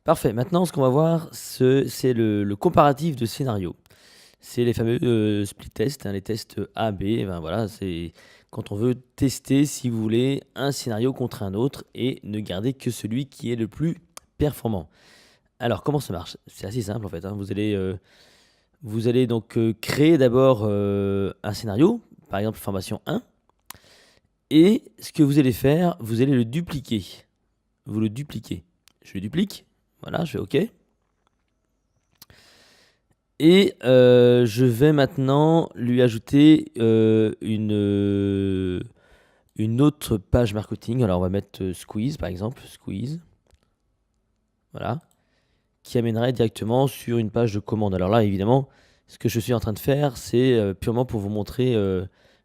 Parfait. Maintenant, ce qu'on va voir, c'est le comparatif de scénarios. C'est les fameux split tests, hein, les tests A, B. Ben voilà, c'est quand on veut tester, si vous voulez, un scénario contre un autre et ne garder que celui qui est le plus performant. Alors, comment ça marche? C'est assez simple en fait, hein. Vous allez donc créer d'abord un scénario, par exemple formation 1, et ce que vous allez faire, vous allez le dupliquer. Vous le dupliquez. Je le duplique, voilà, je fais OK. Et je vais maintenant lui ajouter une autre page marketing. Alors on va mettre Squeeze par exemple, Squeeze, voilà, qui amènerait directement sur une page de commande. Alors là évidemment, ce que je suis en train de faire, c'est purement pour vous montrer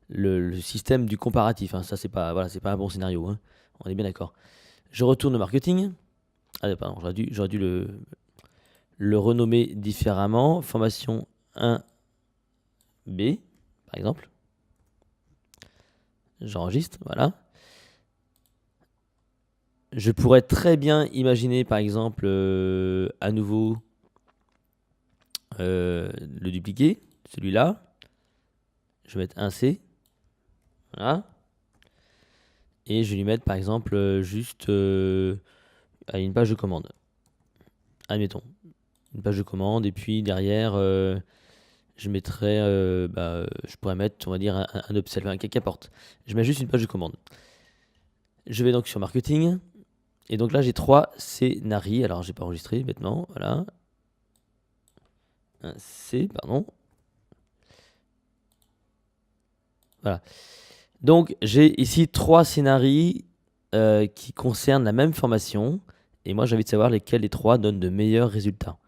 le système du comparatif, hein. Ça c'est pas, voilà, c'est pas un bon scénario, hein. On est bien d'accord. Je retourne au marketing. Ah pardon, j'aurais dû le renommer différemment. Formation 1B, par exemple. J'enregistre, voilà. Je pourrais très bien imaginer, par exemple, à nouveau le dupliquer, celui-là. Je vais mettre 1C, voilà. Et je vais lui mettre, par exemple, juste à une page de commande. Admettons, une page de commande, et puis derrière, je mettrai, je pourrais mettre, on va dire, un upsell, un qu'importe. Je mets juste une page de commande. Je vais donc sur marketing. Et donc là, j'ai 3 scénarios. Alors, j'ai pas enregistré bêtement. Voilà. Un C, pardon. Voilà. Donc, j'ai ici 3 scénarios qui concernent la même formation. Et moi, j'ai envie de savoir lesquels des 3 donnent de meilleurs résultats.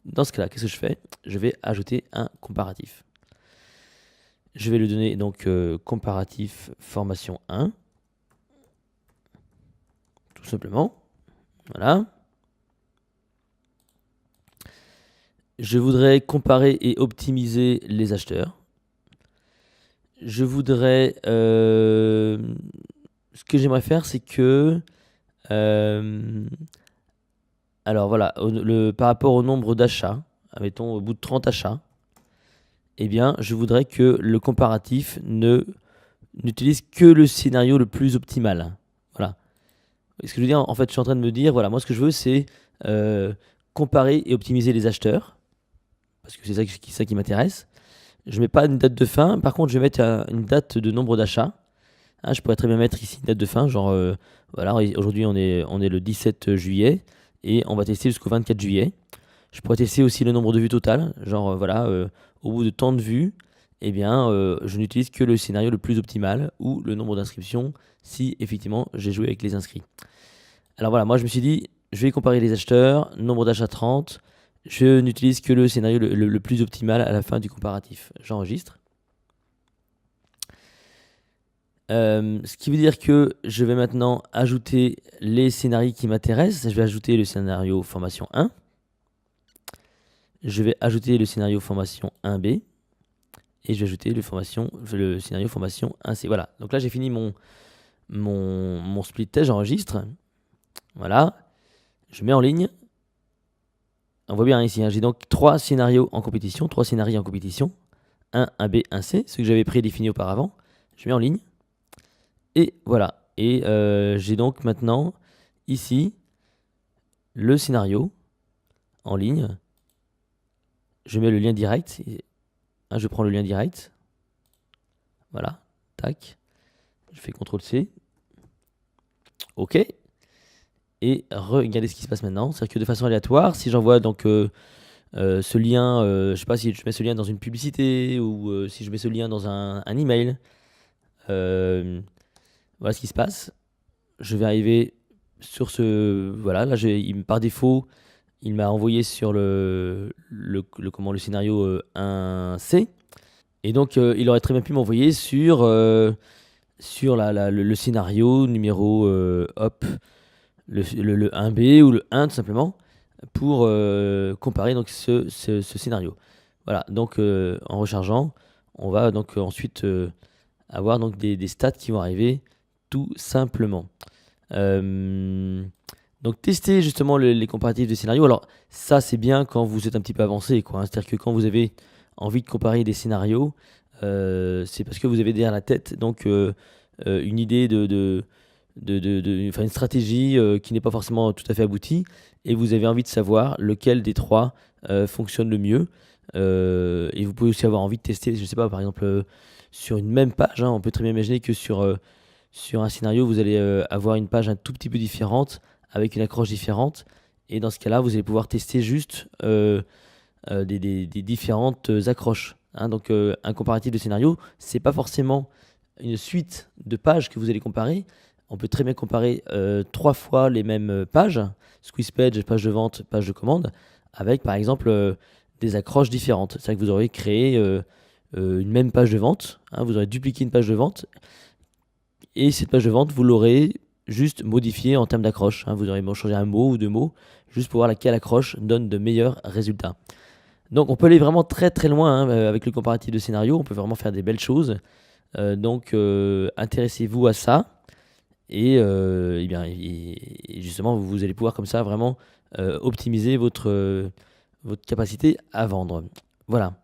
Dans ce cas-là, qu'est-ce que je fais? Je vais ajouter un comparatif. Je vais lui donner donc comparatif formation 1. Tout simplement. Voilà. Je voudrais comparer et optimiser les acheteurs. Je voudrais... ce que j'aimerais faire, c'est que... alors voilà, par rapport au nombre d'achats, admettons au bout de 30 achats, eh bien, je voudrais que le comparatif n'utilise que le scénario le plus optimal. Voilà. Ce que je veux dire, en fait, je suis en train de me dire, voilà, moi ce que je veux, c'est comparer et optimiser les acheteurs, parce que c'est ça qui m'intéresse. Je ne mets pas une date de fin, par contre, je vais mettre une date de nombre d'achats. Hein, je pourrais très bien mettre ici une date de fin, genre, voilà, aujourd'hui on est le 17 juillet, et on va tester jusqu'au 24 juillet. Je pourrais tester aussi le nombre de vues total, genre, voilà, au bout de tant de vues, eh bien, je n'utilise que le scénario le plus optimal, ou le nombre d'inscriptions, si effectivement j'ai joué avec les inscrits. Alors voilà, moi je me suis dit, je vais comparer les acheteurs, nombre d'achats 30, je n'utilise que le scénario le plus optimal à la fin du comparatif. J'enregistre. Ce qui veut dire que je vais maintenant ajouter les scénarios qui m'intéressent. Je vais ajouter le scénario formation 1. Je vais ajouter le scénario formation 1B. Et je vais ajouter le scénario formation 1C. Voilà. Donc là, j'ai fini mon split test. J'enregistre. Voilà. Je mets en ligne. On voit bien ici, hein, j'ai donc 3 scénarios en compétition. 3 scénarios en compétition. 1B, 1C. Ce que j'avais prédéfini auparavant. Je mets en ligne. Et voilà. Et j'ai donc maintenant ici le scénario en ligne. Je mets le lien direct. Je prends le lien direct. Voilà. Tac. Je fais CTRL-C. OK. Et regardez ce qui se passe maintenant. C'est-à-dire que de façon aléatoire, si j'envoie donc ce lien, je ne sais pas si je mets ce lien dans une publicité ou si je mets ce lien dans un email, voilà ce qui se passe. Je vais arriver sur ce... Voilà, là, par défaut, il m'a envoyé sur le scénario 1C. Et donc, il aurait très bien pu m'envoyer sur le scénario numéro hop, le 1B ou le 1 tout simplement, pour comparer donc ce scénario. Voilà, donc en rechargeant, on va donc ensuite avoir donc des stats qui vont arriver tout simplement. Donc tester justement les comparatifs de scénarios. Alors ça c'est bien quand vous êtes un petit peu avancé, quoi, hein. C'est-à-dire que quand vous avez envie de comparer des scénarios, c'est parce que vous avez derrière la tête donc une idée enfin une stratégie qui n'est pas forcément tout à fait aboutie, et vous avez envie de savoir lequel des trois fonctionne le mieux. Et vous pouvez aussi avoir envie de tester, je sais pas, par exemple sur une même page, hein, on peut très bien imaginer que sur un scénario, vous allez avoir une page un tout petit peu différente, avec une accroche différente. Et dans ce cas-là, vous allez pouvoir tester juste des différentes accroches, hein. Donc un comparatif de scénario, c'est pas forcément une suite de pages que vous allez comparer. On peut très bien comparer 3 fois les mêmes pages, squeeze page, page de vente, page de commande, avec par exemple des accroches différentes. C'est-à-dire que vous aurez créé une même page de vente, hein, vous aurez dupliqué une page de vente, et cette page de vente, vous l'aurez juste modifiée en termes d'accroche, hein. Vous aurez changé un mot ou deux mots, juste pour voir laquelle accroche donne de meilleurs résultats. Donc on peut aller vraiment très très loin, hein, avec le comparatif de scénario, on peut vraiment faire des belles choses. Donc intéressez-vous à ça, et bien, et justement vous allez pouvoir comme ça vraiment optimiser votre capacité à vendre. Voilà.